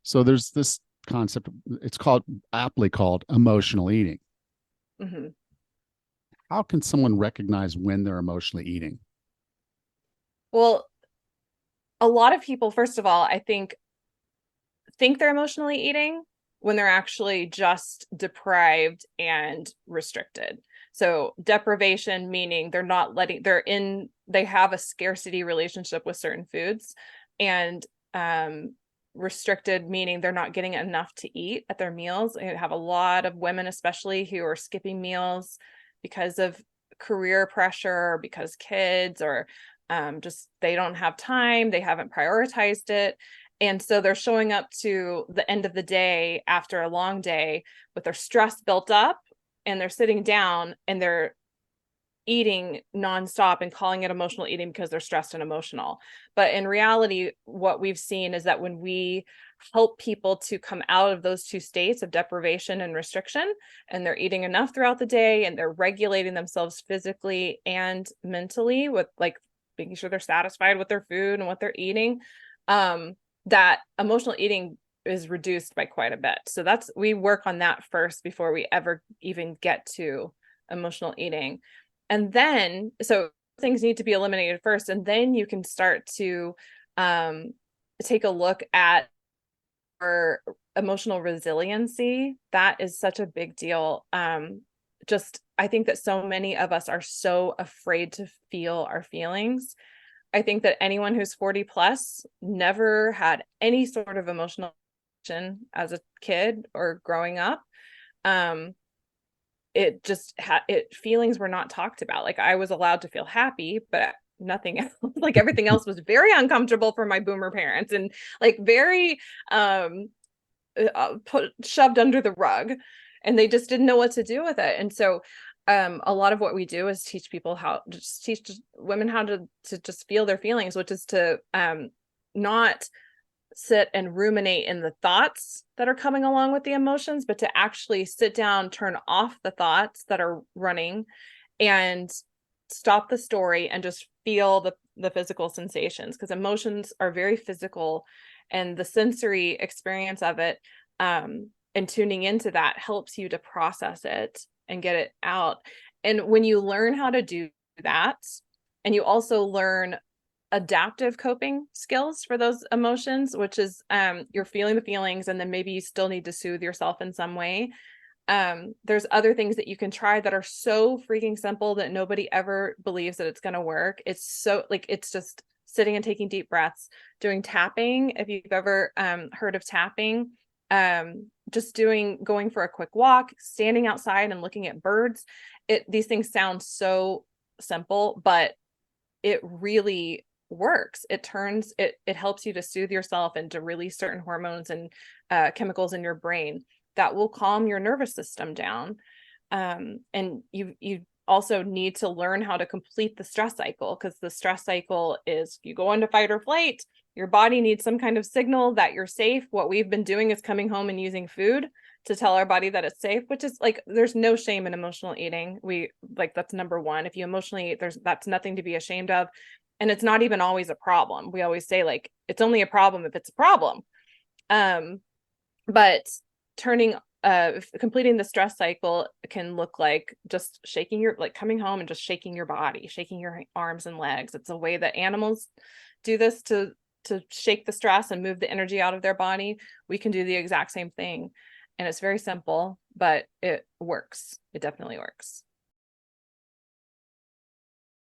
So there's this concept, it's called aptly called emotional eating. Hmm. How can someone recognize when they're emotionally eating? Well, a lot of people, first of all, I think they're emotionally eating when they're actually just deprived and restricted. So deprivation meaning they have a scarcity relationship with certain foods, and um restricted meaning they're not getting enough to eat at their meals. I have a lot of women especially who are skipping meals because of career pressure, because kids, or just they don't have time, they haven't prioritized it. And so they're showing up to the end of the day after a long day with their stress built up, and they're sitting down and they're eating nonstop and calling it emotional eating because they're stressed and emotional. But in reality, what we've seen is that when we help people to come out of those two states of deprivation and restriction, and they're eating enough throughout the day and they're regulating themselves physically and mentally with like making sure they're satisfied with their food and what they're eating, um, that emotional eating is reduced by quite a bit. So we work on that first before we ever even get to emotional eating. And then, so things need to be eliminated first, and then you can start to um, take a look at our emotional resiliency. That is such a big deal. Just, I think that so many of us are so afraid to feel our feelings. I think that anyone who's 40 plus never had any sort of emotional as a kid or growing up. Um, it just it feelings were not talked about. Like I was allowed to feel happy, but nothing else. Like everything else was very uncomfortable for my boomer parents, and like very shoved under the rug, and they just didn't know what to do with it. And so a lot of what we do is teach people how just teach women how to just feel their feelings, which is to not sit and ruminate in the thoughts that are coming along with the emotions, but to actually sit down, turn off the thoughts that are running, and stop the story and just feel the physical sensations, because emotions are very physical, and the sensory experience of it, and tuning into that helps you to process it and get it out. And when you learn how to do that, and you also learn adaptive coping skills for those emotions, which is you're feeling the feelings and then maybe you still need to soothe yourself in some way. There's other things that you can try that are so freaking simple that nobody ever believes that it's going to work. It's so like, it's just sitting and taking deep breaths, doing tapping. If you've ever heard of tapping, just going for a quick walk, standing outside and looking at birds. These things sound so simple, but it really works. It helps you to soothe yourself and to release certain hormones and chemicals in your brain that will calm your nervous system down. And you also need to learn how to complete the stress cycle, because the stress cycle is you go into fight or flight, your body needs some kind of signal that you're safe. What we've been doing is coming home and using food to tell our body that it's safe, which is like, there's no shame in emotional eating. We like, that's number one. If you emotionally eat, that's nothing to be ashamed of. And it's not even always a problem. We always say like, it's only a problem if it's a problem. Um, but turning completing the stress cycle can look like just shaking your, like coming home and just shaking your body, shaking your arms and legs. It's a way that animals do this to shake the stress and move the energy out of their body. We can do the exact same thing, and it's very simple, but it works. It definitely works.